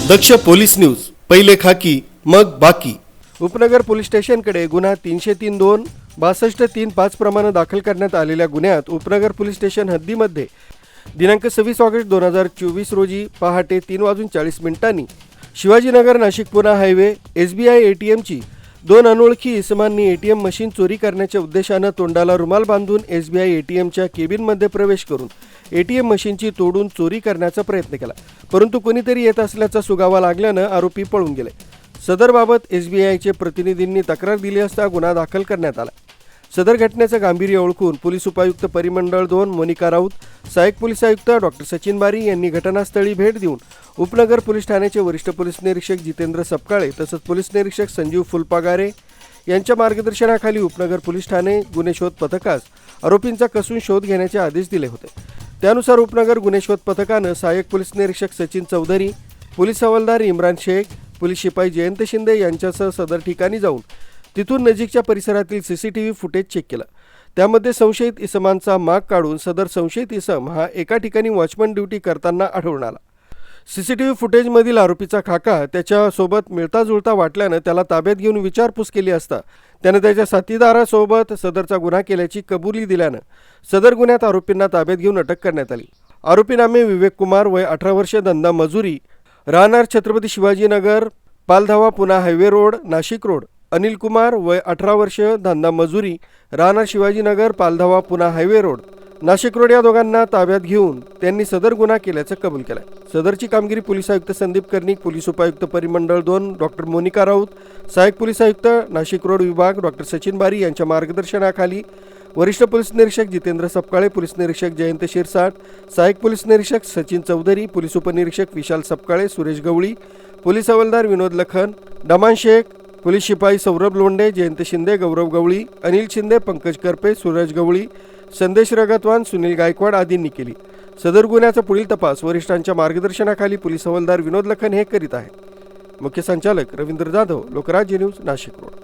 दक्ष police news, पहिले खाकी मग बाकी। उपनगर पोलीस स्टेशनकडे गुन्हा 303-2 62-3-5 प्रमाणे दाखल करण्यात आलेल्या गुन्ह्यात उपनगर पोलीस स्टेशन हद्दीमध्ये दिनांक 26 ऑगस्ट 2024 रोजी पहाटे 3:40 शिवाजीनगर नाशिक पुणे हायवे SBI ATMची दोन अनोळखी इसमांनी ATM मशीन चोरी करण्याच्या उद्देशाने तोंडाला रुमाल बांधून SBI ATMच्या केबिनमध्ये प्रवेश करून ATM मशीनची तोडून चोरी करण्याचा प्रयत्न केला, परंतु कोणीतरी येत असल्याचा सुगावा लागल्याने आरोपी पळून गेले। सदरबाबत SBIचे प्रतिनिधींनी तक्रार दिली असता गुन्हा दाखल करण्यात आला। सदर घटनेचे गांभीर्य ओळखून पोलीस उपायुक्त परिमंडळ 2 मोनिका राऊत, सहाय्यक पोलीस आयुक्त डॉक्टर सचिन बारी यांनी घटनास्थळी भेट देऊन उपनगर पोलीस ठाण्याचे वरिष्ठ पोलीस निरीक्षक जितेंद्र सपकाळे तसंच पोलीस निरीक्षक संजीव फुलपागारे यांच्या मार्गदर्शनाखाली उपनगर पोलीस ठाणे गुन्हे शोध पथकास आरोपींचा कसून शोध घेण्याचे आदेश दिले होते। त्यानुसार उपनगर गुन्हे शोध पथकाने सहाय्यक पोलीस निरीक्षक सचिन चौधरी, पोलीस हवालदार इम्रान शेख, पोलीस शिपाई जयंत शिंदे यांच्यासह सदर ठिकाणी जाऊन तिथून नजीकच्या परिसरातील CCTV फुटेज चेक केलं। त्यामध्ये संशयित इसमांचा माग काढून सदर संशयित इसम हा एका ठिकाणी वॉचमन ड्युटी करताना आढळून आला। CCTV फुटेजमधील आरोपीचा खाका त्याच्यासोबत मिळता जुळता वाटल्याने त्याला ताब्यात घेऊन विचारपूस केली असता त्याने त्याच्या साथीदारासोबत सदरचा गुन्हा केल्याची कबुली दिल्याने सदर गुन्ह्यात आरोपींना ताब्यात घेऊन अटक करण्यात आली। आरोपी नामे विवेक कुमार, वय 18 वर्ष, धंदा मजुरी, राहणार Chhatrapati Shivajinagar, Paldhawa Pune highway road, Nashik road. Anil Kumar, वय 18 वर्ष, धंदा मजुरी, राहणार Shivajinagar, Paldhawa Pune highway road, Nashik road या दोघांना ताब्यात घेऊन त्यांनी सदर गुन्हा केल्याचं कबूल केलं। सदरची कामगिरी पोलीस आयुक्त संदीप कर्णिक, पोलीस उपायुक्त परिमंडळ 2 डॉक्टर मोनिका राऊत, सहाय्यक पोलीस आयुक्त नाशिक रोड विभाग डॉक्टर सचिन बारी यांच्या मार्गदर्शनाखाली वरिष्ठ पोलीस निरीक्षक जितेंद्र सपकाळे, पोलीस निरीक्षक जयंत शिरसाट, सहाय्यक पोलीस निरीक्षक सचिन चौधरी, पोलीस उपनिरीक्षक विशाल सपकाळे, सुरेश गवळी, पोलीस हवालदार विनोद लखन, डमान शेख, पोलीस शिपाई सौरभ लोंढे, जयंत शिंदे, गौरव गवळी, अनिल शिंदे, पंकज करपे, सूरज गवळी, संदेश रगतवान, सुनील गायकवाड आदींनी केली। सदर गुन्ह्याचा पुढील तपास वरिष्ठांच्या मार्गदर्शनाखाली पोलीस हवालदार विनोद लखन हे करीत आहेत। मुख्य संचालक रवींद्र जाधव, लोकराज्य न्यूज, नाशिक रोड।